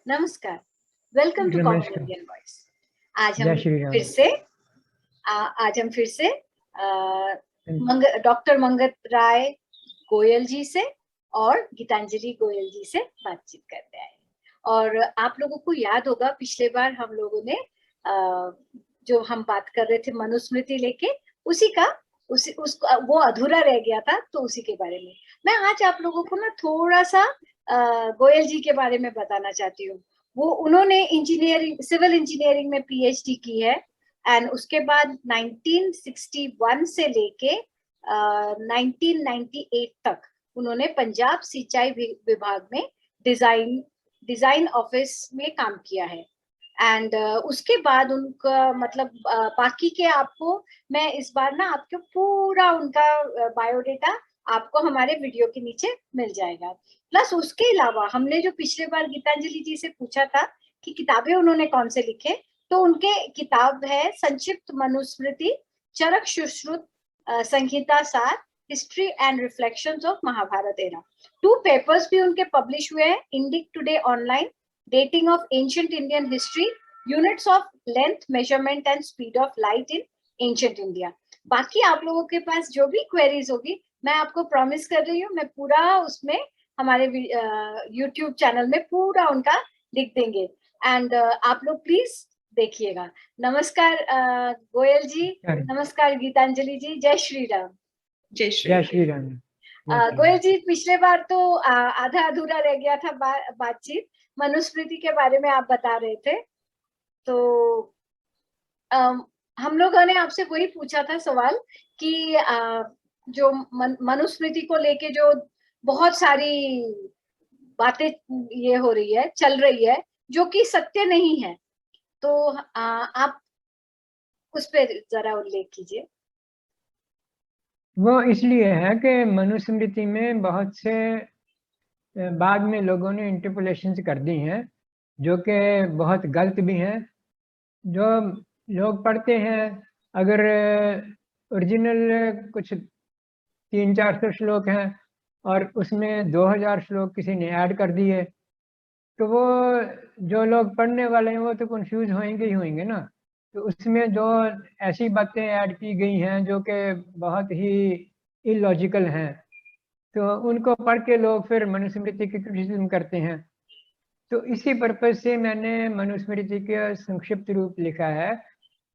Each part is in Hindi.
नमस्कार, वेलकम टू कॉमन नमस्कार। Indian voice. आज जय हम श्री राम। फिर से डॉक्टर मंगत राय गोयल जी से और गीतांजलि गोयल जी से बातचीत करते आए। और आप लोगों को याद होगा पिछले बार हम लोगों ने जो हम बात कर रहे थे मनुस्मृति लेके उसको वो अधूरा रह गया था, तो उसी के बारे में मैं आज आप लोगों को ना थोड़ा सा गोयल जी के बारे में बताना चाहती हूँ। वो उन्होंने सिविल इंजीनियरिंग में पीएचडी की है एंड उसके बाद 1961 से लेके 1998 तक उन्होंने पंजाब सिंचाई विभाग में डिजाइन ऑफिस में काम किया है। एंड उसके बाद उनका मतलब बाकी के आपको मैं इस बार ना आपको पूरा उनका बायोडेटा आपको हमारे वीडियो के नीचे मिल जाएगा। प्लस उसके अलावा हमने जो पिछले बार गीतांजलि जी से पूछा था कि किताबें उन्होंने कौन से लिखे, तो उनके किताब है संक्षिप्त मनुस्मृति, चरक Sushruta Samhita Saar, history and reflections of Mahabharata era. 2 papers भी उनके पब्लिश हुए हैं, Indic today online, dating of ancient Indian history, units of length measurement and speed of light in ancient India. बाकी आप लोगों के पास जो भी क्वेरीज होगी मैं आपको प्रॉमिस कर रही हूँ, मैं पूरा उसमें हमारे यूट्यूब चैनल में पूरा उनका लिख देंगे एंड आप लोग प्लीज देखिएगा। नमस्कार गोयल जी, नमस्कार गीतांजलि जी, जय श्री राम। जय श्री राम। गोयल जी, पिछले बार तो आधा अधूरा रह गया था बातचीत, मनुस्मृति के बारे में आप बता रहे थे। तो हम लोगों ने आपसे वही पूछा था सवाल कि जो मनुस्मृति को लेके जो बहुत सारी बातें ये हो रही है, चल रही है, जो कि सत्य नहीं है, तो आप उस पर जरा उल्लेख कीजिए। वो इसलिए है कि मनुस्मृति में बहुत से बाद में लोगों ने इंटरपोलेशंस कर दी हैं जो कि बहुत गलत भी हैं। जो लोग पढ़ते हैं, अगर ओरिजिनल कुछ 300-400 श्लोक हैं और उसमें 2000 श्लोक किसी ने ऐड कर दिए, तो वो जो लोग पढ़ने वाले हैं वो तो कंफ्यूज होंगे ही होंगे ना। तो उसमें जो ऐसी बातें ऐड की गई हैं जो कि बहुत ही इलॉजिकल हैं, तो उनको पढ़ के लोग फिर मनुस्मृति की क्रिटिसिज्म करते हैं। तो इसी पर्पज से मैंने मनुस्मृति का संक्षिप्त रूप लिखा है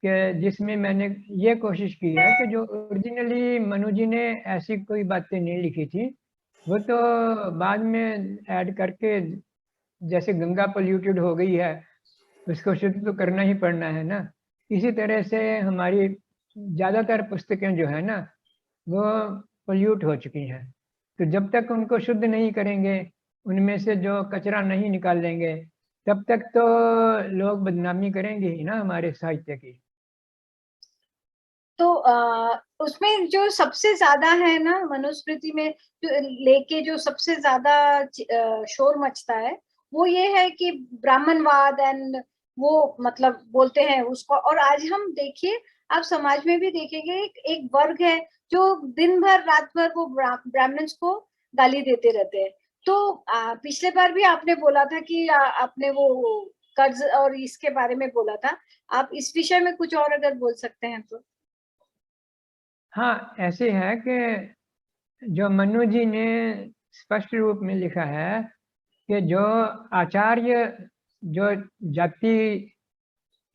कि जिसमें मैंने ये कोशिश की है कि जो ओरिजिनली मनु जी ने ऐसी कोई बातें नहीं लिखी थी, वो तो बाद में ऐड करके, जैसे गंगा पोल्यूटेड हो गई है उसको शुद्ध तो करना ही पड़ना है ना। इसी तरह से हमारी ज़्यादातर पुस्तकें जो है ना वो पोल्यूट हो चुकी हैं। तो जब तक उनको शुद्ध नहीं करेंगे, उनमें से जो कचरा नहीं निकाल लेंगे, तब तक तो लोग बदनामी करेंगे ही ना हमारे साहित्य की। तो उसमें जो सबसे ज्यादा है ना मनुस्मृति में जो लेके जो सबसे ज्यादा शोर मचता है वो ये है कि ब्राह्मणवाद एंड वो मतलब बोलते हैं उसको। और आज हम देखिए, आप समाज में भी देखेंगे एक वर्ग है जो दिन भर रात भर वो ब्राह्मण्स को गाली देते रहते हैं। तो पिछले बार भी आपने बोला था कि आपने वो कर्ज और इसके बारे में बोला था, आप इस विषय में कुछ और अगर बोल सकते हैं तो। हाँ, ऐसे है कि जो मनु जी ने स्पष्ट रूप में लिखा है कि जो आचार्य जो जाति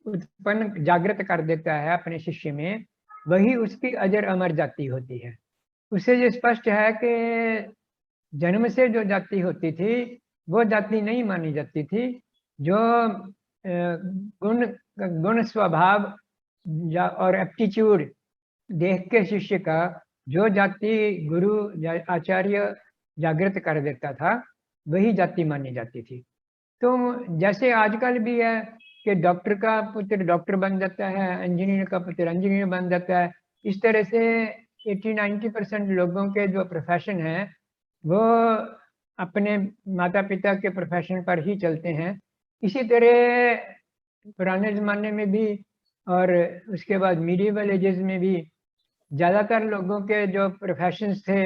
उत्पन्न जागृत कर देता है अपने शिष्य में, वही उसकी अजर अमर जाति होती है। उससे ये स्पष्ट है कि जन्म से जो जाति होती थी वो जाति नहीं मानी जाती थी। जो गुण गुण स्वभाव और एप्टीट्यूड देख के शिष्य का जो जाति गुरु आचार्य जागृत कर देता था, वही जाति मानी जाती थी। तो जैसे आजकल भी है कि डॉक्टर का पुत्र डॉक्टर बन जाता है, इंजीनियर का पुत्र इंजीनियर बन जाता है, इस तरह से 80-90% लोगों के जो प्रोफेशन है वो अपने माता पिता के प्रोफेशन पर ही चलते हैं। इसी तरह पुराने ज़माने में भी और उसके बाद मीडिएवल एजेस में भी ज़्यादातर लोगों के जो प्रोफेशंस थे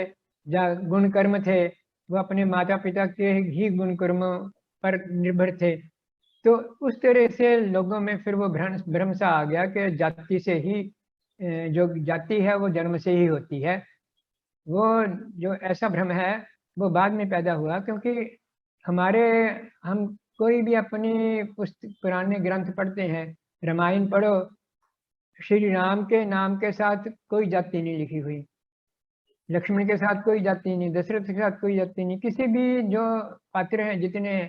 या गुण कर्म थे वो अपने माता पिता के ही गुण कर्मों पर निर्भर थे। तो उस तरह से लोगों में फिर वो भ्रम सा आ गया कि जाति से ही जो जाति है वो जन्म से ही होती है। वो जो ऐसा भ्रम है वो बाद में पैदा हुआ, क्योंकि हमारे हम कोई भी अपनी पुराने ग्रंथ पढ़ते हैं, रामायण पढ़ो, श्री राम के नाम के साथ कोई जाति नहीं लिखी हुई, लक्ष्मण के साथ कोई जाति नहीं, दशरथ के साथ कोई जाति नहीं, किसी भी जो पात्र हैं जितने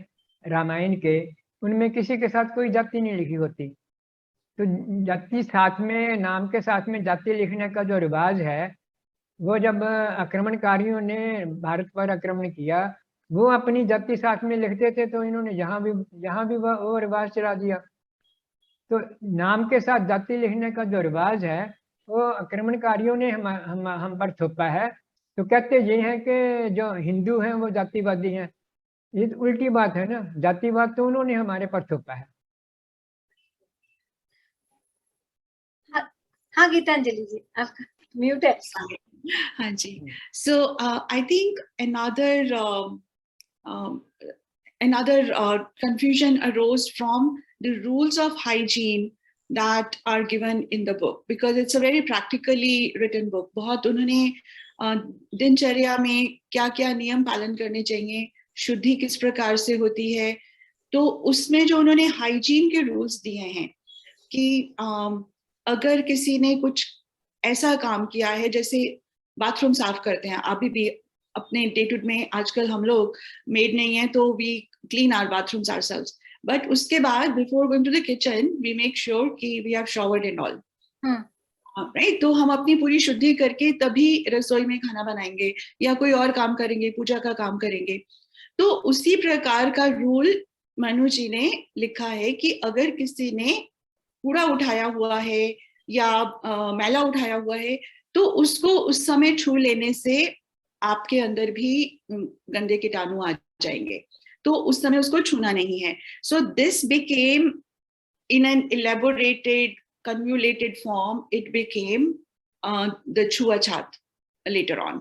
रामायण के, उनमें किसी के साथ कोई जाति नहीं लिखी होती। तो जाति साथ में, नाम के साथ में जाति लिखने का जो रिवाज है, वो जब आक्रमणकारियों ने भारत पर आक्रमण किया, वो अपनी जाति साथ में लिखते थे, तो इन्होंने जहां भी वो रिवाज चला दिया। तो नाम के साथ जाति लिखने का जो रिवाज है वो आक्रमणकारियों ने हम पर थोपा है। तो कहते ये हैं कि जो हिंदू हैं वो जातिवादी हैं। ये तो उल्टी बात है ना, जातिवाद तो उन्होंने हमारे पर थोपा है। हाँ गीतांजलि जी, आपका म्यूट है। हाँ जी। So I think another confusion arose from the rules of hygiene that are given in the book, because it's a very practically written book. बहुत उन्होंने दिनचर्या में क्या क्या नियम पालन करने चाहिए, शुद्धि किस प्रकार से होती है, तो उसमें जो उन्होंने हाइजीन के रूल्स दिए हैं कि अगर किसी ने कुछ ऐसा काम किया है, जैसे बाथरूम साफ करते हैं, अभी भी अपने डे टू डे में आजकल हम लोग मेड नहीं है तो we clean our bathrooms ourselves, but उसके बाद before going to the kitchen we make sure कि we have showered and all, right. तो हम अपनी पूरी शुद्धि करके तभी रसोई में खाना बनाएंगे या कोई और काम करेंगे, पूजा का काम करेंगे। तो उसी प्रकार का रूल मनु जी ने लिखा है कि अगर किसी ने कूड़ा उठाया हुआ है या मैला उठाया हुआ है, तो उसको उस समय छू लेने से आपके अंदर भी गंदे कीटाणु आ जाएंगे, तो उस समय उसको छूना नहीं है। So this became in an elaborated convoluted form, it became the छुआछात later on.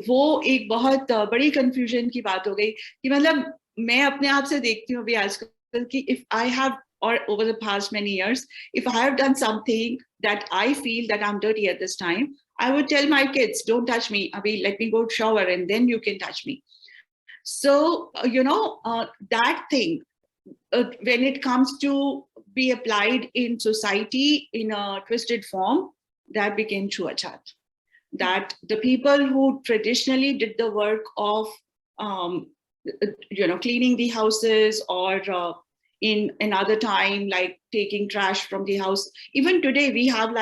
वो एक बहुत बड़ी confusion की बात हो गई कि मतलब मैं अपने आप से देखती हूँ अभी आजकल कि if I have, or over the past many years, if I have done something that I feel that I'm dirty at this time, I would tell my kids, don't touch me, Abhi, let me go shower and then you can touch me. So, that thing, when it comes to be applied in society in a twisted form, that became छुआछात. That the people who traditionally did the work of, cleaning the houses, or in another time, like taking trash from the house. Even today, we have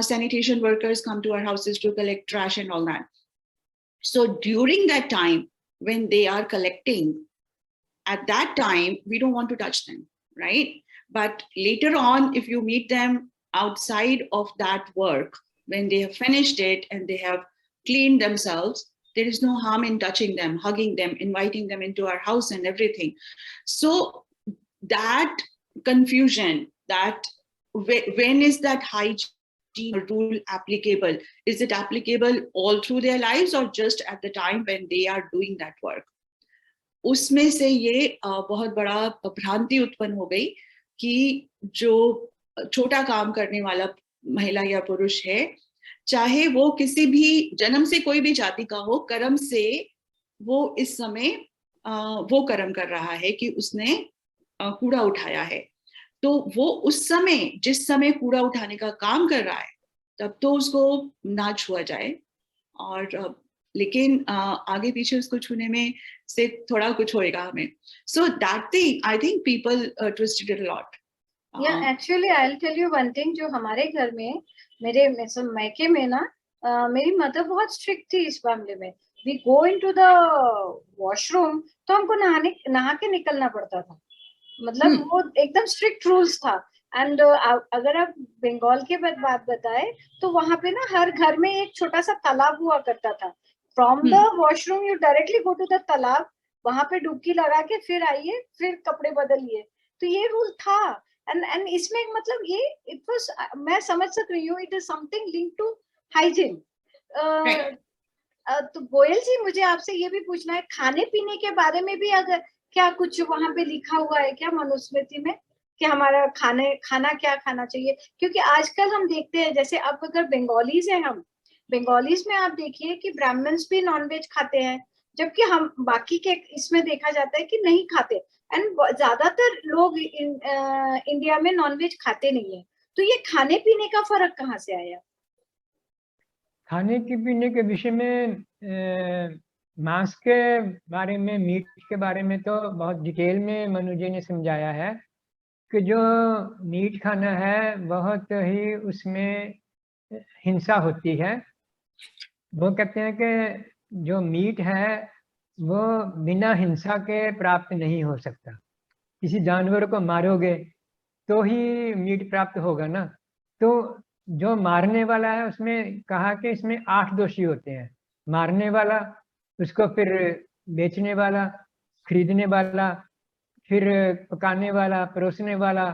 sanitation workers come to our houses to collect trash and all that. So during that time, when they are collecting, at that time, we don't want to touch them, right? But later on, if you meet them outside of that work, when they have finished it and they have cleaned themselves, there is no harm in touching them, hugging them, inviting them into our house and everything. So that confusion, that when is that hygiene rule applicable? Is it applicable all through their lives or just at the time when they are doing that work? उसमें से ये बहुत बड़ा भ्रांति उत्पन्न हो गई कि जो छोटा काम करने वाला महिला या पुरुष है, चाहे वो किसी भी जन्म से कोई भी जाति का हो, कर्म से वो इस समय वो कर्म कर रहा है कि उसने कूड़ा उठाया है, तो वो उस समय जिस समय कूड़ा उठाने का काम कर रहा है तब तो उसको ना छुआ जाए, और लेकिन आगे पीछे उसको छूने में से थोड़ा कुछ होएगा हमें. So that thing, I think people twisted it a lot. Yeah, actually I'll tell you one thing. जो हमारे घर में, मेरे मैके में ना, मेरी मदर बहुत स्ट्रिक्ट थी इस मामले में. We go into the washroom तो हमको नहा के निकलना पड़ता था. मतलब वो एकदम स्ट्रिक्ट रूल्स था. एंड अगर आप बंगाल के बात बताए तो वहां पे ना हर घर में एक छोटा सा तालाब हुआ करता था. From the washroom you directly go to the talab, वहां पे डुबकी लगा के फिर आइए, फिर कपड़े बदलिए. तो ये रूल था. एंड इसमें मतलब ये इट वाज, मैं समझ सक रही हूँ, it is something link to hygiene. तो गोयल जी, मुझे आपसे ये भी पूछना है, खाने पीने के बारे में भी अगर क्या कुछ वहां पे लिखा हुआ है क्या मनुस्मृति में कि हमारा खाना क्या खाना चाहिए? क्योंकि आजकल हम देखते हैं, जैसे अब अगर बंगालीज हैं हम, बंगालीज में आप देखिए कि ब्राह्मण्स भी नॉनवेज खाते हैं, जबकि हम बाकी के इसमें देखा जाता है कि नहीं खाते। एंड ज्यादातर लोग इंडिया में नॉनवेज खाते नहीं है। तो ये खाने पीने का फर्क कहाँ से आया? खाने की पीने के विषय में मांस के बारे में, मीट के बारे में तो बहुत डिटेल में मनु जी ने समझाया है कि जो मीट खाना है बहुत ही उसमें हिंसा होती है। वो कहते हैं कि जो मीट है वो बिना हिंसा के प्राप्त नहीं हो सकता। किसी जानवर को मारोगे तो ही मीट प्राप्त होगा ना। तो जो मारने वाला है उसमें कहा कि इसमें 8 दोषी होते हैं। मारने वाला, उसको फिर बेचने वाला, खरीदने वाला, फिर पकाने वाला, परोसने वाला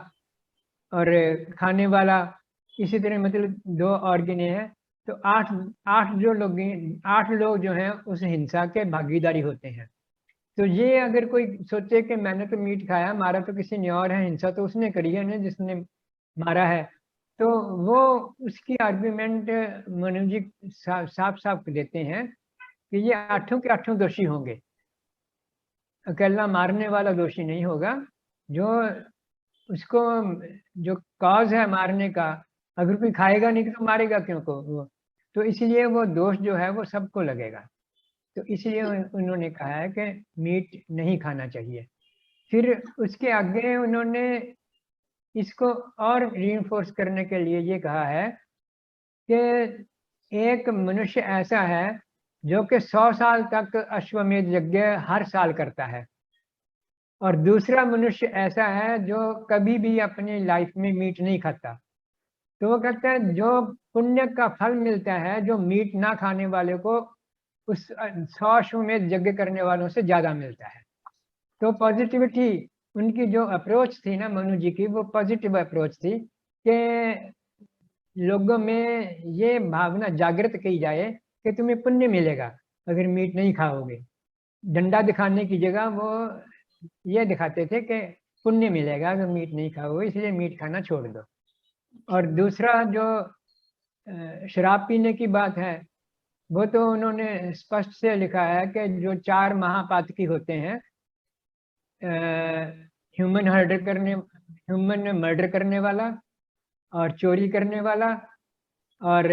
और खाने वाला। इसी तरह मतलब 2 और गिने हैं। तो 8 लोग जो हैं उस हिंसा के भागीदारी होते हैं। तो ये अगर कोई सोचे कि मैंने तो मीट खाया, मारा तो किसी ने और है, हिंसा तो उसने करी है ना जिसने मारा है, तो वो उसकी आर्ग्यूमेंट मनु जी साफ साफ देते हैं कि ये 8 के 8 दोषी होंगे। अकेला मारने वाला दोषी नहीं होगा। जो उसको जो कॉज है मारने का, अगर कोई खाएगा नहीं तो मारेगा क्यों को वो। तो इसलिए वो दोष जो है वो सबको लगेगा। तो इसलिए उन्होंने कहा है कि मीट नहीं खाना चाहिए। फिर उसके आगे उन्होंने इसको और रीइंफोर्स करने के लिए ये कहा है कि एक मनुष्य ऐसा है जो कि 100 साल तक अश्वमेध यज्ञ हर साल करता है, और दूसरा मनुष्य ऐसा है जो कभी भी अपनी लाइफ में मीट नहीं खाता। तो वो कहते हैं जो पुण्य का फल मिलता है जो मीट ना खाने वाले को, उस 100 अश्वमेध यज्ञ करने वालों से ज्यादा मिलता है। तो पॉजिटिविटी उनकी जो अप्रोच थी ना मनु जी की, वो पॉजिटिव अप्रोच थी कि लोगों में ये भावना जागृत की जाए कि तुम्हें पुण्य मिलेगा अगर मीट नहीं खाओगे। डंडा दिखाने की जगह वो ये दिखाते थे कि पुण्य मिलेगा अगर मीट नहीं खाओगे, इसलिए मीट खाना छोड़ दो। और दूसरा जो शराब पीने की बात है, वो तो उन्होंने स्पष्ट से लिखा है कि जो 4 महापातकी होते हैं, ह्यूमन मर्डर करने वाला, और चोरी करने वाला, और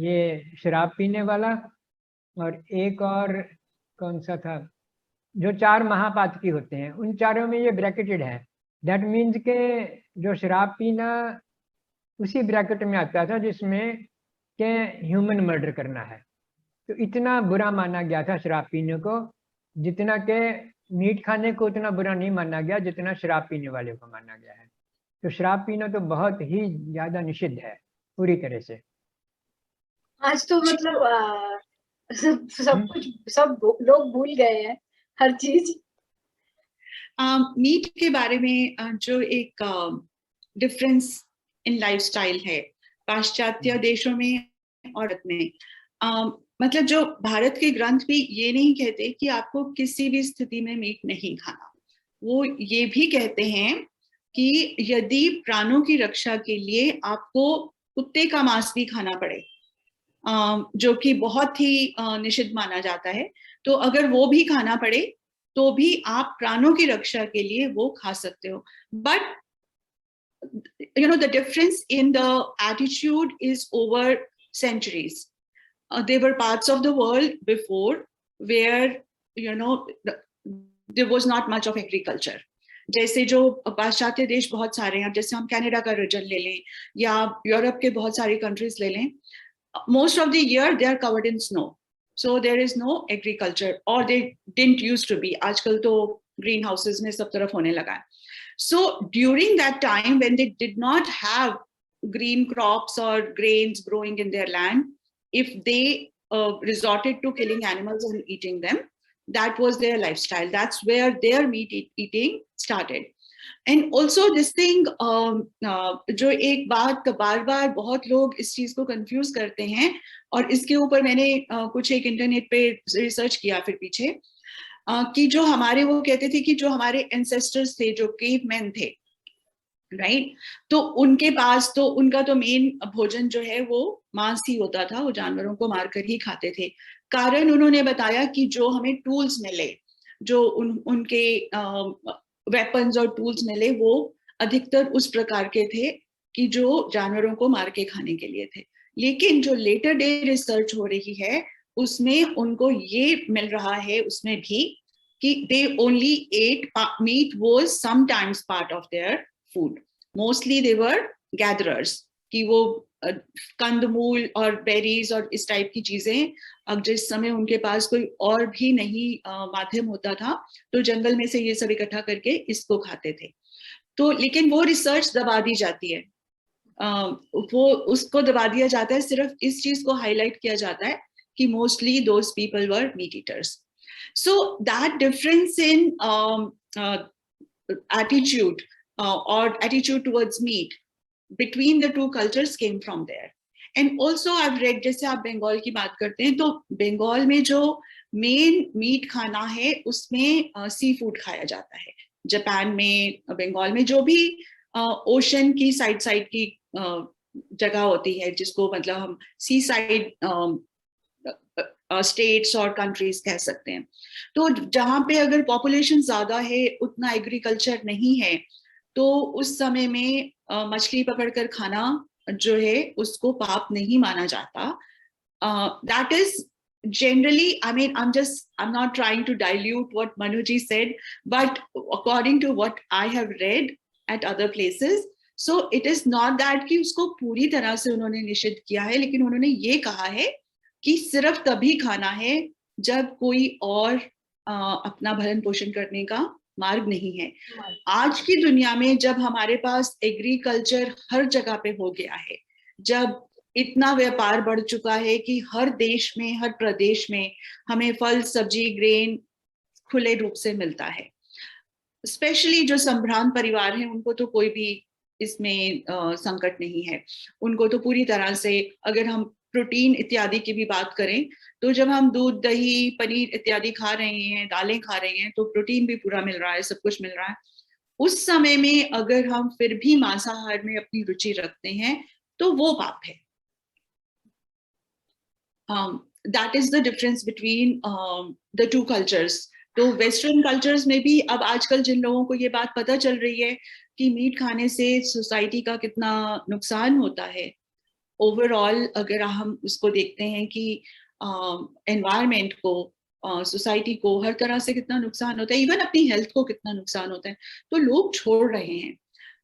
ये शराब पीने वाला, और एक और कौन सा था, जो 4 महापातकी होते हैं उन चारों में ये ब्रैकेटेड है। दैट मीन्स के जो शराब पीना उसी ब्रैकेट में आता था जिसमें के ह्यूमन मर्डर करना है। तो इतना बुरा माना गया था शराब पीने को, जितना के मीट खाने को उतना बुरा नहीं माना गया जितना शराब पीने वाले को माना गया है। तो शराब पीना तो बहुत ही ज्यादा निषिद्ध है पूरी तरह से। आज तो मतलब सब कुछ सब लोग भूल गए हैं हर चीज। मीट के बारे में जो एक डिफरेंस इन लाइफस्टाइल है पाश्चात्य देशों में और भारत में, मतलब जो भारत के ग्रंथ भी ये नहीं कहते कि आपको किसी भी स्थिति में मीट नहीं खाना। वो ये भी कहते हैं कि यदि प्राणों की रक्षा के लिए आपको कुत्ते का मांस भी खाना पड़े, जो कि बहुत ही निषिद्ध माना जाता है, तो अगर वो भी खाना पड़े तो भी आप प्राणों की रक्षा के लिए वो खा सकते हो। But you know, the difference in the attitude is over centuries. There were parts of the world before where, you know, there was not much of agriculture. जैसे जो पाश्चात्य देश बहुत सारे हैं, जैसे हम कनाडा का रीजन ले लें या यूरोप के बहुत सारी कंट्रीज ले लें, most of the year they are covered in snow, so there is no agriculture, or they didn't used to be. आजकल तो green houses में सब तरफ होने लगा है. So during that time when they did not have green crops or grains growing in their land, if they resorted to killing animals and eating them, that was their lifestyle. That's where their meat eating started. And also this thing, जो एक बात बार बार बहुत लोग इस चीज को कंफ्यूज करते हैं, और इसके ऊपर मैंने कुछ एक इंटरनेट पे रिसर्च किया फिर पीछे, कि जो हमारे, वो कहते थे कि जो हमारे एंसेस्टर्स थे, जो केवमैन थे, राइट, तो उनके पास तो उनका तो मेन भोजन जो है वो मांस ही होता था, वो जानवरों को मारकर ही खाते थे। कारण उन्होंने बताया कि जो हमें टूल्स मिले, जो उनके वेपन्स और टूल्स मिले, वो अधिकतर उस प्रकार के थे कि जो जानवरों को मार के खाने के लिए थे। लेकिन जो लेटर डे रिसर्च हो रही है उसमें उनको ये मिल रहा है उसमें भी कि they only ate meat was sometimes part of their food. Mostly they were gatherers, कि वो कंदमूल और बेरीज और इस टाइप की चीजें, अब जिस समय उनके पास कोई और भी नहीं माध्यम होता था तो जंगल में से ये सब इकट्ठा करके इसको खाते थे। तो लेकिन वो रिसर्च दबा दी जाती है, वो उसको दबा दिया जाता है, सिर्फ इस चीज को हाईलाइट किया जाता है कि mostly those people were meet eaters. So that difference in attitude or attitude towards meat between the two cultures came from there. And also I've read, जैसे आप बंगाल की बात करते हैं, तो बंगाल में जो मेन मीट खाना है उसमें सी फूड खाया जाता है। जापान में, बंगाल में जो भी ओशन की साइड की जगह होती है, जिसको मतलब हम सी साइड स्टेट्स और कंट्रीज कह सकते हैं, तो जहां पे अगर पॉपुलेशन ज्यादा है, उतना एग्रीकल्चर नहीं है, तो उस समय में मछली पकड़कर खाना जो है उसको पाप नहीं माना जाता। That is generally, I mean, I'm not trying to dilute what Manuji said, but according to what I have read at other places, so it is not that कि उसको पूरी तरह से उन्होंने निषिद्ध किया है, लेकिन उन्होंने ये कहा है कि सिर्फ तभी खाना है जब कोई और अपना भरण पोषण करने का मार्ग नहीं है। आज की दुनिया में जब हमारे पास एग्रीकल्चर हर जगह पे हो गया है, जब इतना व्यापार बढ़ चुका है कि हर देश में, हर प्रदेश में हमें फल, सब्जी, ग्रेन खुले रूप से मिलता है, स्पेशली जो संभ्रांत परिवार हैं उनको तो कोई भी इसमें संकट नहीं है। उनको तो पूरी तरह से, अगर हम प्रोटीन इत्यादि की भी बात करें, तो जब हम दूध, दही, पनीर इत्यादि खा रहे हैं, दालें खा रहे हैं, तो प्रोटीन भी पूरा मिल रहा है, सब कुछ मिल रहा है। उस समय में अगर हम फिर भी मांसाहार में अपनी रुचि रखते हैं तो वो पाप है। That is the difference between the two cultures. तो वेस्टर्न कल्चर्स में भी अब आजकल जिन लोगों को ये बात पता चल रही है कि मीट खाने से सोसाइटी का कितना नुकसान होता है, ओवरऑल अगर हम उसको देखते हैं कि एनवायरनमेंट को, सोसाइटी को हर तरह से कितना नुकसान होता है, इवन अपनी हेल्थ को कितना नुकसान होता है, तो लोग छोड़ रहे हैं।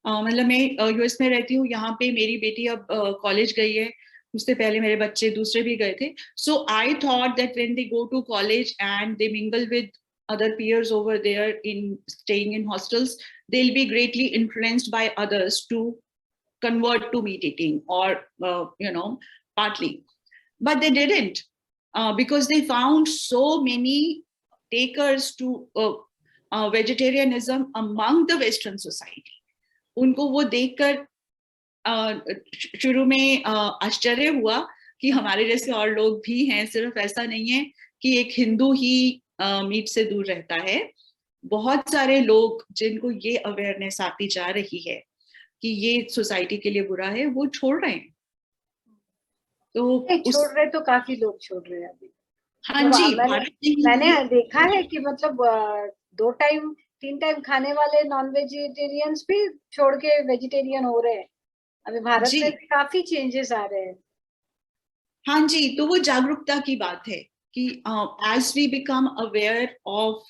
मतलब मैं यूएस में रहती हूँ, यहाँ पे मेरी बेटी अब कॉलेज गई है, उससे पहले मेरे बच्चे दूसरे भी गए थे। So I thought that when they go to college and they mingle with other peers over there in staying in hostels, they'll be greatly influenced by others to convert to meat eating, or partly, but they didn't, because they found so many takers to vegetarianism among the Western society. उनको वो देखकर शुरू में आश्चर्य हुआ कि हमारे जैसे और लोग भी हैं, सिर्फ ऐसा नहीं है कि एक हिंदू ही मीट से दूर रहता है। बहुत सारे लोग जिनको ये अवेयरनेस आती जा रही है कि ये सोसाइटी के लिए बुरा है, वो छोड़ रहे हैं। तो छोड़ रहे तो काफी लोग छोड़ रहे हैं अभी। हाँ जी, मैंने देखा है कि मतलब 2 टाइम 3 टाइम खाने वाले नॉन वेजिटेरियंस भी छोड़ के वेजिटेरियन हो रहे हैं। अभी भारत में भी काफी चेंजेस आ रहे हैं। हाँ जी, तो वो जागरूकता की बात है कि as we become aware of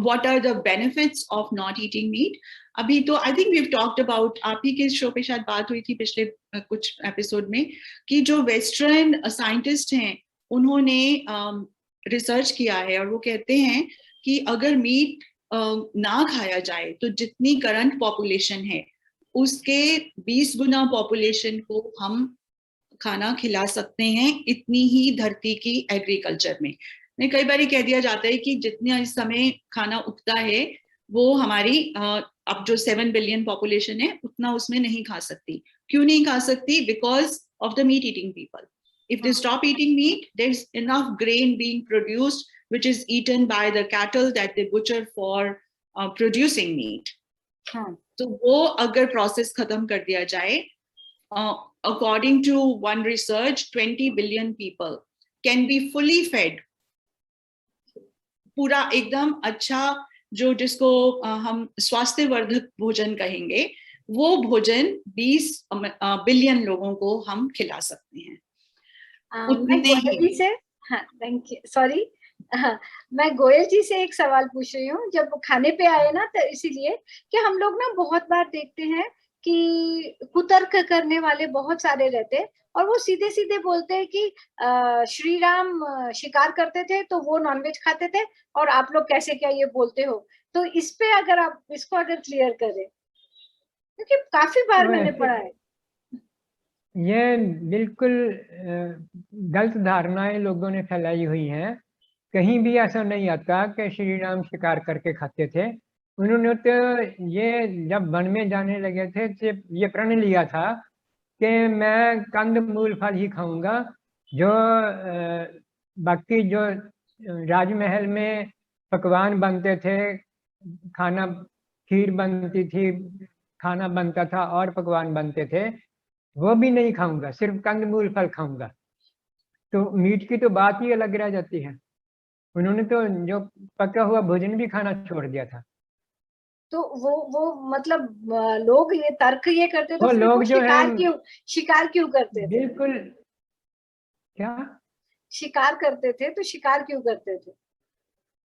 what are the benefits of not eating meat. अभी तो I think we've talked about, आप ही के शो पे शायद बात हुई थी पिछले कुछ एपिसोड में, कि जो वेस्टर्न साइंटिस्ट हैं उन्होंने रिसर्च किया है और वो कहते हैं कि अगर मीट ना खाया जाए तो जितनी करंट पॉपुलेशन है उसके 20 गुना पॉपुलेशन को हम खाना खिला सकते हैं, इतनी ही धरती की एग्रीकल्चर में। कई बार कह दिया जाता है कि जितना इस समय खाना उगता है वो हमारी अब जो 7 बिलियन पॉपुलेशन है उतना उसमें नहीं खा सकती। क्यों नहीं खा सकती? Because of the meat eating people. If they stop eating meat, there's enough grain being produced which is eaten by the cattle that they butcher for producing meat. तो वो अगर प्रोसेस खत्म कर दिया जाए, according to one research, 20 billion people can be fully fed. पूरा एकदम अच्छा, जो जिसको हम स्वास्थ्यवर्धक भोजन कहेंगे, वो भोजन 20 बिलियन लोगों को हम खिला सकते हैं। मैं गोयल जी से, हाँ थैंक यू, सॉरी, मैं गोयल जी से एक सवाल पूछ रही हूँ। जब खाने पे आए ना, तो इसीलिए कि हम लोग ना बहुत बार देखते हैं कि कुतर्क करने वाले बहुत सारे रहते हैं, और वो सीधे सीधे बोलते हैं कि श्री राम शिकार करते थे तो वो नॉनवेज खाते थे, और आप लोग कैसे क्या ये बोलते हो। तो इस पे अगर आप इसको अगर क्लियर करें, क्योंकि काफी बार मैंने पढ़ा है। ये बिल्कुल गलत धारणाएं लोगों ने फैलाई हुई हैं। कहीं भी ऐसा नहीं आता कि श्री राम शिकार करके खाते थे। उन्होंने तो ये जब वन में जाने लगे थे तो ये प्रण लिया था कि मैं कंद मूल फल ही खाऊंगा। जो बाकी जो राजमहल में पकवान बनते थे, खाना, खीर बनती थी, खाना बनता था और पकवान बनते थे, वो भी नहीं खाऊंगा, सिर्फ कंद मूल फल खाऊंगा। तो मीट की तो बात ही अलग रह जाती है। उन्होंने तो जो पका हुआ भोजन भी खाना छोड़ दिया था। तो वो मतलब लोग ये तर्क ये करते तो फिर लोग वो जो शिकार क्यों करते थे? बिल्कुल, क्या शिकार करते थे तो शिकार क्यों करते थे?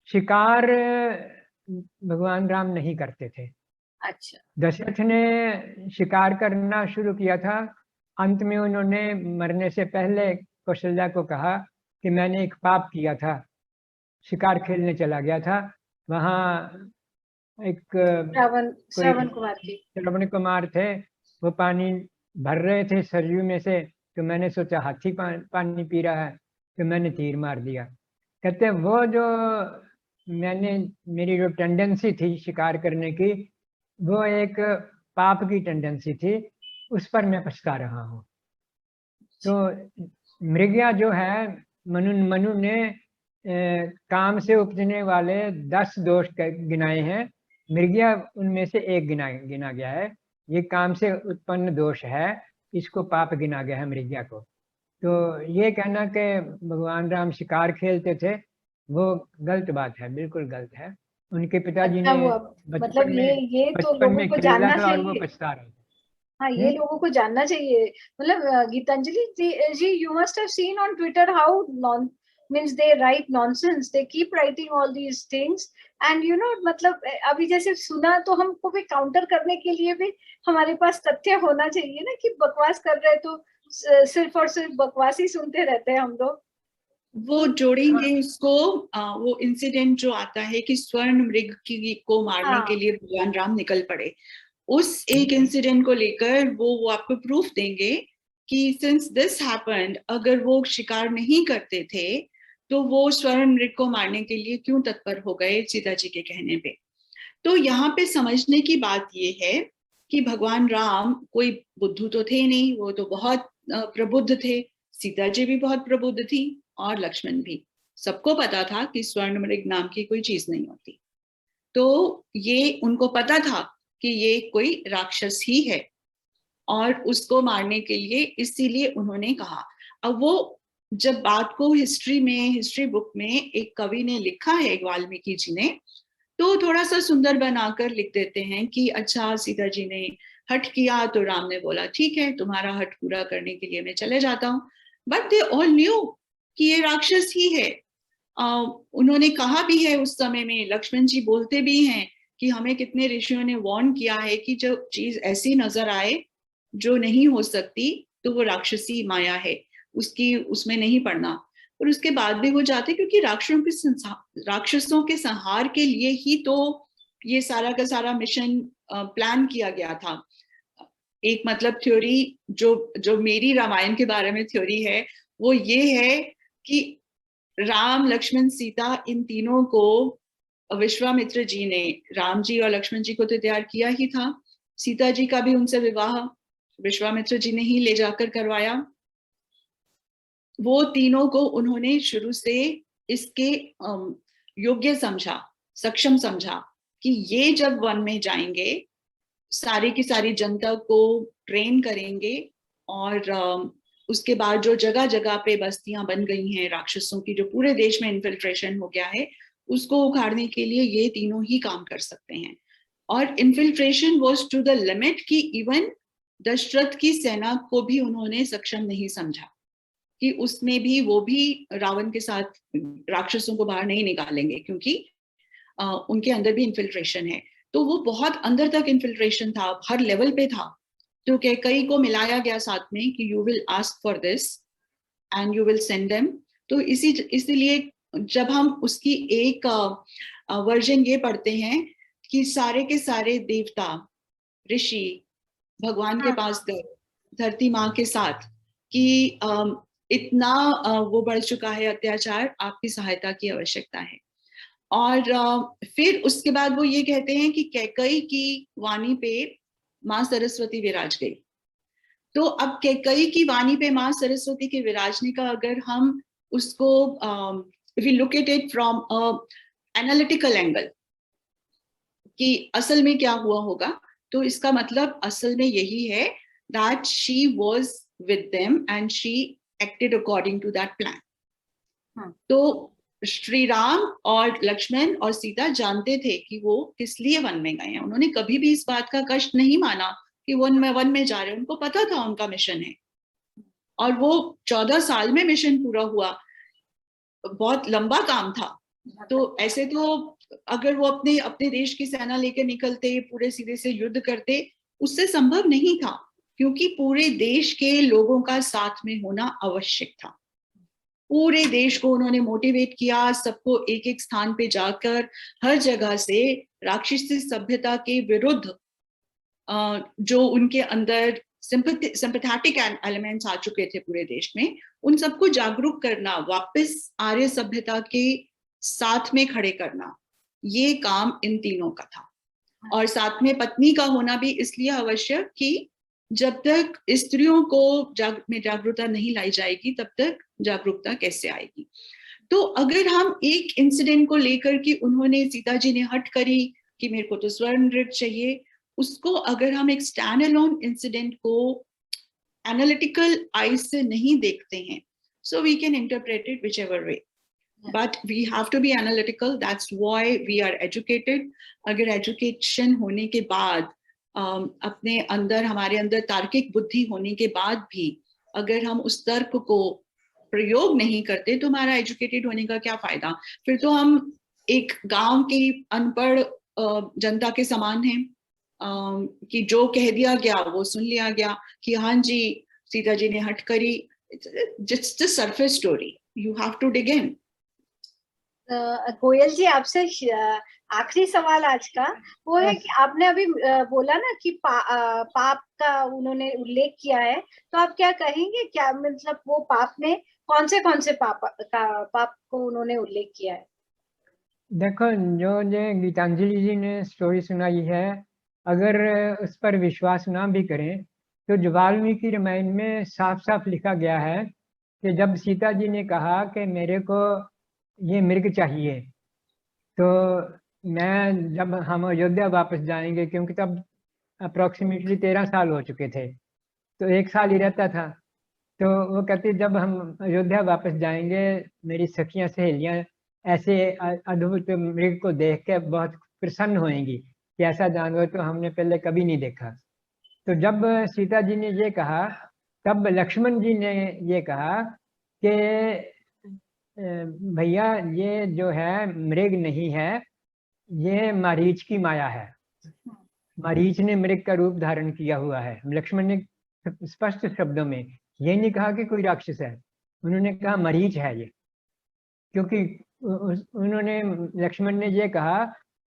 शिकार भगवान राम नहीं करते थे। अच्छा। दशरथ ने शिकार करना शुरू किया था। अंत में उन्होंने मरने से पहले कौशल्या को कहा कि मैंने एक पाप किया था, शिकार खेलने चला गया था। वहाँ एक श्रवण कुमार थे, वो पानी भर रहे थे सरयू में से, तो मैंने सोचा हाथी पानी पी रहा है, तो मैंने तीर मार दिया। कहते वो जो मेरी जो टेंडेंसी थी शिकार करने की, वो एक पाप की टेंडेंसी थी, उस पर मैं पछता रहा हूँ। तो मृगया जो है, मनु ने काम से उपजने वाले 10 दोष गिनाए हैं। मृगया उनमें से एक गिना गया है। ये काम से उत्पन्न दोष है, इसको पाप गिना गया है मृगया को। तो ये कहना कि भगवान राम शिकार खेलते थे, वो गलत बात है, बिल्कुल गलत है। उनके पिताजी ने मतलब ये तो लोगों को जानना चाहिए, और वो पछता रहे थे। हाँ, ये लोगों को जानना चाहिए। मतलब गीतांजलि जी, you must have seen on Twitter how means they write nonsense, they keep writing all these things, and you know, मतलब अभी जैसे सुना तो हमको भी काउंटर करने के लिए भी हमारे पास तथ्य होना चाहिए ना, कि बकवास कर रहे तो सिर्फ और सिर्फ बकवास ही सुनते रहते हैं हम लोग। वो जोड़ेंगे उसको, वो इंसिडेंट जो आता है कि स्वर्ण मृग को मारने के लिए भगवान राम निकल पड़े, उस एक इंसिडेंट को लेकर वो आपको प्रूफ देंगे कि सिंस दिस हैपेंड, अगर वो शिकार नहीं करते थे तो वो स्वर्ण मृग को मारने के लिए क्यों तत्पर हो गए सीता जी के कहने पे। तो यहाँ पे समझने की बात ये है कि भगवान राम कोई बुद्धू तो थे नहीं, वो तो बहुत प्रबुद्ध थे। सीता जी भी बहुत प्रबुद्ध थी और लक्ष्मण भी। सबको पता था कि स्वर्ण मृग नाम की कोई चीज नहीं होती। तो ये उनको पता था कि ये कोई राक्षस ही है और उसको मारने के लिए इसीलिए उन्होंने कहा। अब वो जब बात को हिस्ट्री बुक में एक कवि ने लिखा है, वाल्मीकि जी ने, तो थोड़ा सा सुंदर बनाकर लिख देते हैं कि अच्छा सीता जी ने हट किया तो राम ने बोला ठीक है, तुम्हारा हट पूरा करने के लिए मैं चले जाता हूँ। बट दे ऑल न्यू कि ये राक्षस ही है। उन्होंने कहा भी है उस समय में, लक्ष्मण जी बोलते भी हैं कि हमें कितने ऋषियों ने वार्न किया है कि जो चीज ऐसी नजर आए जो नहीं हो सकती तो वो राक्षसी माया है, उसमें नहीं पड़ना। और उसके बाद भी वो जाते, क्योंकि राक्षसों के संहार के लिए ही तो ये सारा का सारा मिशन प्लान किया गया था। एक मतलब थ्योरी जो मेरी रामायण के बारे में थ्योरी है वो ये है कि राम लक्ष्मण सीता इन तीनों को विश्वामित्र जी ने, राम जी और लक्ष्मण जी को तो तैयार किया ही था। सीता जी का भी उनसे विवाह विश्वामित्र जी ने ही ले जाकर करवाया। वो तीनों को उन्होंने शुरू से इसके योग्य समझा, सक्षम समझा कि ये जब वन में जाएंगे, सारी की सारी जनता को ट्रेन करेंगे और उसके बाद जो जगह जगह पे बस्तियां बन गई हैं राक्षसों की, जो पूरे देश में इन्फिल्ट्रेशन हो गया है, उसको उखाड़ने के लिए ये तीनों ही काम कर सकते हैं। और infiltration was to the limit कि इवन दशरथ की सेना को भी उन्होंने सक्षम नहीं समझा कि उसमें भी वो भी रावण के साथ राक्षसों को बाहर नहीं निकालेंगे, क्योंकि उनके अंदर भी इन्फिल्ट्रेशन है। तो वो बहुत अंदर तक इन्फिल्ट्रेशन था, हर लेवल पे था। तो कैकेयी को मिलाया गया साथ में कि you will ask for this and you will send them. तो इसीलिए जब हम उसकी एक वर्जन ये पढ़ते हैं कि सारे के सारे देवता ऋषि भगवान के पास गए धरती माँ के साथ कि इतना वो बढ़ चुका है अत्याचार, आपकी सहायता की आवश्यकता है। और फिर उसके बाद वो ये कहते हैं कि कैकेयी की वाणी पे माँ सरस्वती विराज गई। तो अब कैकेयी की वाणी पे माँ सरस्वती के विराजने का अगर हम उसको if you look at it from analytical angle कि असल में क्या हुआ होगा, तो इसका मतलब असल में यही है that she was with them and she acted according to that plan. तो श्री राम और लक्ष्मण और सीता जानते थे कि वो किस लिए वन में गए हैं। उन्होंने कभी भी इस बात का कष्ट नहीं माना कि वन में जा रहे हैं। उनको पता था उनका मिशन है, और वो 14 साल में मिशन पूरा हुआ, बहुत लंबा काम था। तो ऐसे तो अगर वो अपने देश की सेना लेकर निकलते, पूरे सीधे से युद्ध करते, उससे संभव नहीं था, क्योंकि पूरे देश के लोगों का साथ में होना आवश्यक था। पूरे देश को उन्होंने मोटिवेट किया, सबको एक एक स्थान पे जाकर हर जगह से राक्षसी सभ्यता के विरुद्ध जो उनके अंदर सिंपैथेटिक एलिमेंट्स आ चुके थे पूरे देश में, उन सबको जागरूक करना, वापस आर्य सभ्यता के साथ में खड़े करना, ये काम इन तीनों का था। और साथ में पत्नी का होना भी इसलिए आवश्यक कि जब तक स्त्रियों को जागरूकता नहीं लाई जाएगी, तब तक जागरूकता कैसे आएगी। तो अगर हम एक इंसिडेंट को लेकर कि उन्होंने, सीता जी ने हट करी कि मेरे को तो स्वर्ण वृक्ष चाहिए, उसको अगर हम एक स्टैंड अलोन इंसिडेंट को एनालिटिकल आईज से नहीं देखते हैं, so we can interpret it whichever way. But we have to be analytical. That's why we are educated. अगर education होने के बाद अपने अंदर, हमारे अंदर तार्किक बुद्धि होने के बाद भी अगर हम उस तर्क को प्रयोग नहीं करते, तो हमारा एजुकेटेड होने का क्या फायदा। फिर तो हम एक गांव की अनपढ़ जनता के समान हैं कि जो कह दिया गया वो सुन लिया गया कि हाँ जी सीता जी ने हट करी। Just the surface story, you have to dig in. Goyal ji, आपसे आखिरी सवाल आज का वो है कि आपने अभी बोला ना कि पाप का उन्होंने उल्लेख किया है, तो आप क्या कहेंगे, क्या मतलब वो पाप में कौन से पाप को उन्होंने उल्लेख किया है? देखो, जो गीतांजलि जी ने स्टोरी सुनाई है, अगर उस पर विश्वास ना भी करें, तो जो वाल्मीकि रामायण में साफ साफ लिखा गया है कि जब सीता जी ने कहा कि मेरे को ये मृग चाहिए, तो जब हम अयोध्या वापस जाएंगे, क्योंकि तब अप्रोक्सीमेटली 13 साल हो चुके थे, तो 1 साल ही रहता था, तो वो कहते जब हम अयोध्या वापस जाएंगे, मेरी सखियां सहेलियां ऐसे अद्भुत मृग को देख के बहुत प्रसन्न होएंगी कि ऐसा जानवर तो हमने पहले कभी नहीं देखा। तो जब सीता जी ने ये कहा, तब लक्ष्मण जी ने ये कहा कि भैया ये जो है मृग नहीं है, ये मारीच की माया है। मारीच ने मृग का रूप धारण किया हुआ है। लक्ष्मण ने स्पष्ट शब्दों में ये नहीं कहा कि कोई राक्षस है, उन्होंने कहा मरीच है ये, क्योंकि उन्होंने, लक्ष्मण ने ये कहा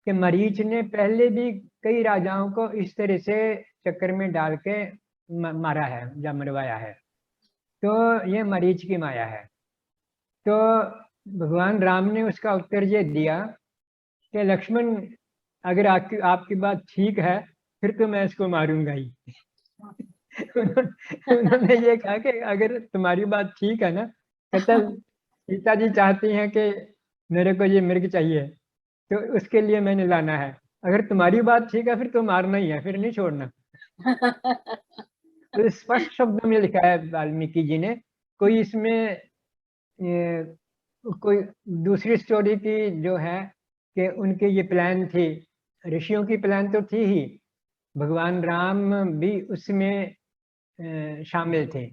कि मरीच ने पहले भी कई राजाओं को इस तरह से चक्कर में डाल के मारा है या मरवाया है, तो ये मरीच की माया है। तो भगवान राम ने उसका उत्तर ये दिया कि लक्ष्मण, अगर आपकी बात ठीक है, फिर तो मैं इसको मारूंगा ही। उन्होंने ये कहा कि अगर तुम्हारी बात ठीक है ना, कहता सीता जी चाहती हैं कि मेरे को ये मृग चाहिए, तो उसके लिए मैंने लाना है। अगर तुम्हारी बात ठीक है फिर तो मारना ही है, फिर नहीं छोड़ना। तो स्पष्ट शब्दों में लिखा है वाल्मीकि जी ने। कोई इसमें कोई दूसरी स्टोरी की जो है कि उनके ये प्लान थी, ऋषियों की प्लान तो थी ही, भगवान राम भी उसमें शामिल थे।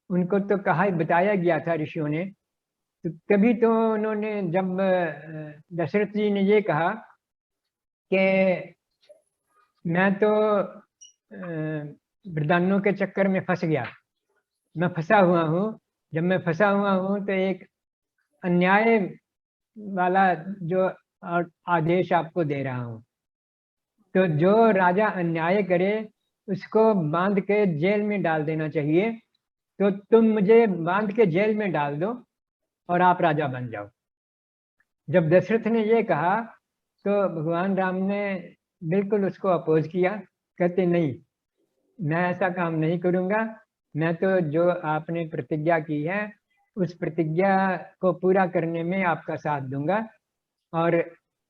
उनको तो कहा बताया गया था ऋषियों ने। तो तभी तो उन्होंने जब दशरथ जी ने ये कहा कि मैं तो वरदानों के चक्कर में फंस गया, मैं फंसा हुआ हूँ। जब मैं फंसा हुआ हूँ तो एक अन्याय वाला जो आदेश आपको दे रहा हूँ। तो जो राजा अन्याय करे उसको बांध के जेल में डाल देना चाहिए। तो तुम मुझे बांध के जेल में डाल दो और आप राजा बन जाओ। जब दशरथ ने ये कहा तो भगवान राम ने बिल्कुल उसको अपोज किया। कहते नहीं, मैं ऐसा काम नहीं करूंगा। मैं तो जो आपने प्रतिज्ञा की है उस प्रतिज्ञा को पूरा करने में आपका साथ दूंगा। और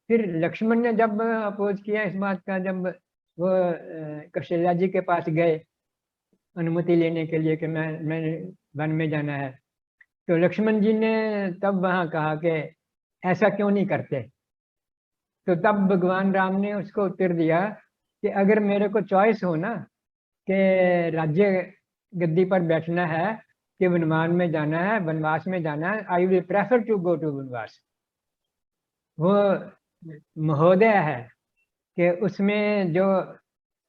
फिर लक्ष्मण ने जब अपोज किया इस बात का, जब वो कौशल्या जी के पास गए अनुमति लेने के लिए कि मैंने वन में जाना है, तो लक्ष्मण जी ने तब वहां कहा कि ऐसा क्यों नहीं करते। तो तब भगवान राम ने उसको उत्तर दिया कि अगर मेरे को चॉइस हो ना कि राज्य गद्दी पर बैठना है कि वनवास में जाना है, वनवास में जाना है, I will prefer to go to vanvas. वो महोदय है कि उसमें जो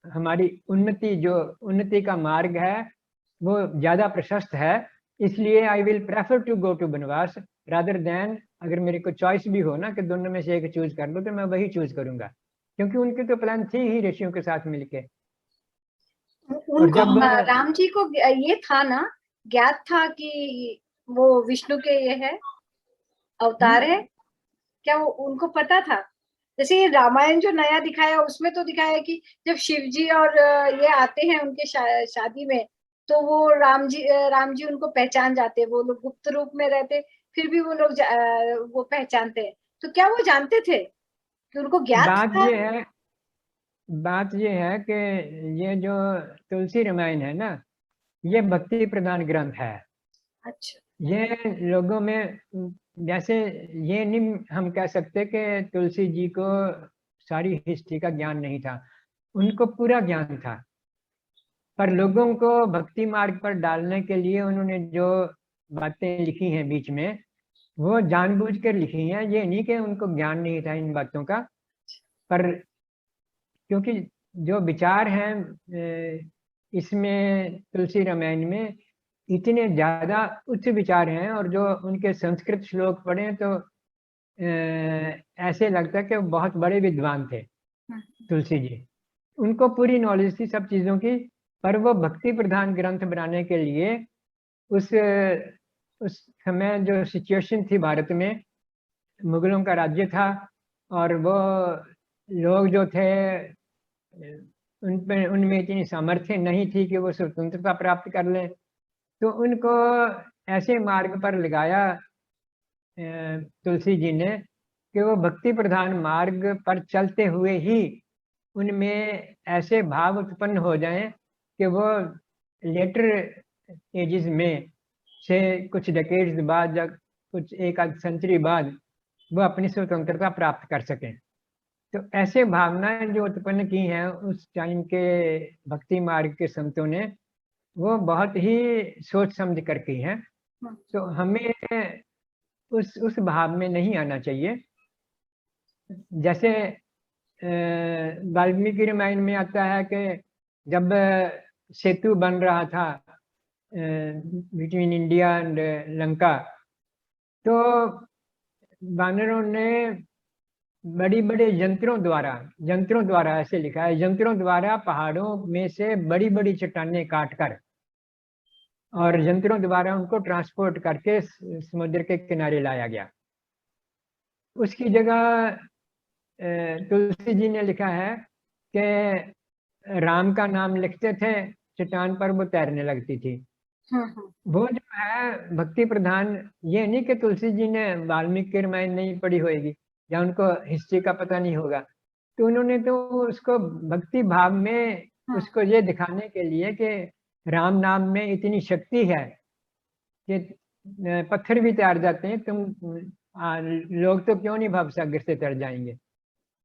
हमारी उन्नति, जो उन्नति का मार्ग है वो ज्यादा प्रशस्त है, इसलिए I will prefer to go to vanvas rather than, अगर मेरे को चॉइस भी हो ना कि दोनों में से एक चूज कर लो तो मैं वही चूज करूंगा। क्योंकि उनकी तो प्लान थी ही ऋषियों के साथ मिलके। और उनको जब राम जी को ये था ना, ज्ञात था कि वो विष्णु के ये है, अवतार है क्या? वो उनको पता था? जैसे ये रामायण जो नया दिखाया उसमें तो दिखाया कि जब शिव जी और ये आते हैं उनके शादी में, तो वो राम जी उनको पहचान जाते हैं। वो लोग गुप्त रूप में रहते, फिर भी वो लोग वो पहचानते हैं। तो क्या वो जानते थे कि उनको ज्ञात बात था? ये है, बात ये है कि ये जो तुलसी रामायण है ना, ये भक्ति प्रधान ग्रंथ है। अच्छा। ये लोगों में जैसे ये नहीं हम कह सकते कि तुलसी जी को सारी हिस्ट्री का ज्ञान नहीं था, उनको पूरा ज्ञान था। पर लोगों को भक्ति मार्ग पर डालने के लिए उन्होंने जो बातें लिखी हैं बीच में, वो जानबूझकर लिखी हैं। ये नहीं कि उनको ज्ञान नहीं था इन बातों का। पर क्योंकि जो विचार हैं इसमें तुलसी रामायण में इतने ज्यादा उच्च विचार हैं, और जो उनके संस्कृत श्लोक पढ़े तो ऐसे लगता है कि वो बहुत बड़े विद्वान थे तुलसी जी। उनको पूरी नॉलेज थी सब चीजों की। पर वो भक्ति प्रधान ग्रंथ बनाने के लिए उस उस समय जो सिचुएशन थी भारत में, मुगलों का राज्य था, और वो लोग जो थे उनमें इतनी सामर्थ्य नहीं थी कि वो स्वतंत्रता प्राप्त कर लें। तो उनको ऐसे मार्ग पर लगाया तुलसी जी ने कि वो भक्ति प्रधान मार्ग पर चलते हुए ही उनमें ऐसे भाव उत्पन्न हो जाएं कि वो लेटर एजेस में से कुछ डेकेड्स बाद या कुछ एक आध सेंचुरी बाद वो अपनी स्वतंत्रता प्राप्त कर सकें। तो ऐसे भावनाएं जो उत्पन्न की हैं उस टाइम के भक्ति मार्ग के संतों ने, वो बहुत ही सोच समझ कर की हैं। तो हमें उस भाव में नहीं आना चाहिए। जैसे वाल्मीकि रामायण में आता है कि जब सेतु बन रहा था बिटवीन इंडिया एंड लंका, तो वानरों ने बड़ी बड़े यंत्रों द्वारा ऐसे लिखा है, यंत्रों द्वारा पहाड़ों में से बड़ी बड़ी चट्टानें काट कर और यंत्रों द्वारा उनको ट्रांसपोर्ट करके समुद्र के किनारे लाया गया। उसकी जगह तुलसी जी ने लिखा है कि राम का नाम लिखते थे चट्टान पर, वो तैरने लगती थी। वो जो है भक्ति प्रधान, ये नहीं कि तुलसी जी ने वाल्मीकि रामायण नहीं पढ़ी होगी या उनको हिस्ट्री का पता नहीं होगा, तो उन्होंने तो उसको भक्ति भाव में उसको ये दिखाने के लिए कि राम नाम में इतनी शक्ति है कि पत्थर भी तैर जाते हैं, तुम लोग तो क्यों नहीं भव सागर से तर जाएंगे।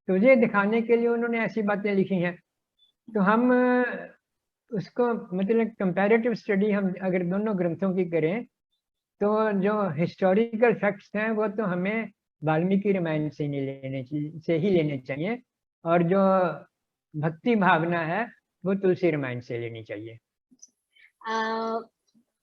तो ये दिखाने के लिए उन्होंने ऐसी बातें लिखी हैं। तो हम उसको मतलब कंपैरेटिव स्टडी हम अगर दोनों ग्रंथों की करें तो जो हिस्टोरिकल फैक्ट्स हैं वो तो हमें वाल्मीकि रामायण से ही लेने चाहिए, और जो भक्ति भावना है वो तुलसी रामायण से लेनी चाहिए।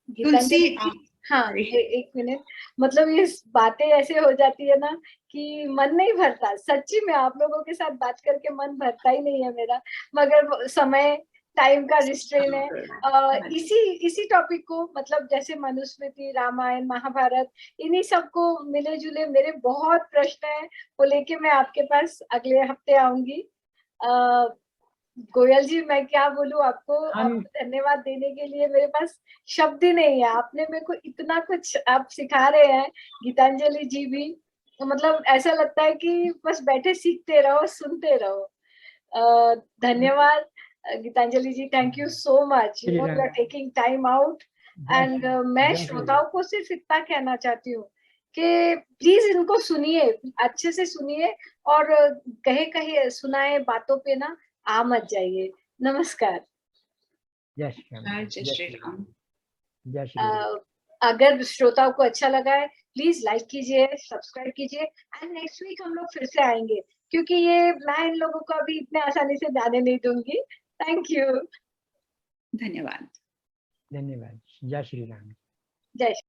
तुलसी, हाँ, एक मिनट, मतलब ये बातें ऐसे हो जाती है ना कि मन नहीं भरता। सच्ची में आप लोगों के साथ बात करके मन भरता ही नहीं है मेरा, मगर समय टाइम का रिस्ट्रेन है। इसी टॉपिक को, मतलब जैसे मनुस्मृति, रामायण, महाभारत, इन्हीं सबको मिले जुले मेरे बहुत प्रश्न है, वो लेके मैं आपके पास अगले हफ्ते आऊंगी। गोयल जी, मैं क्या बोलूं आपको धन्यवाद देने के लिए, मेरे पास शब्द ही नहीं है। आपने मेरे को इतना कुछ आप सिखा रहे हैं, गीतांजलि जी भी, तो मतलब ऐसा लगता है कि बस बैठे सीखते रहो, सुनते रहो। धन्यवाद Geetanjali ji, thank you so much, you are taking time out. And मैं श्रोताओं को सिर्फ इतना कहना चाहती हूँ कि प्लीज इनको सुनिए, अच्छे से सुनिए, और कहे कहे सुनाए बातों पे ना आ मत जाइए। नमस्कार। जय श्री राम। जय श्री राम। अगर श्रोताओं को अच्छा लगा है प्लीज लाइक कीजिए, सब्सक्राइब कीजिए, एंड नेक्स्ट वीक हम लोग फिर से आएंगे, क्योंकि ये मैं इन लोगों को अभी इतने आसानी से जाने नहीं दूंगी। Thank you. धन्यवाद। धन्यवाद। जय श्री राम। जय श्री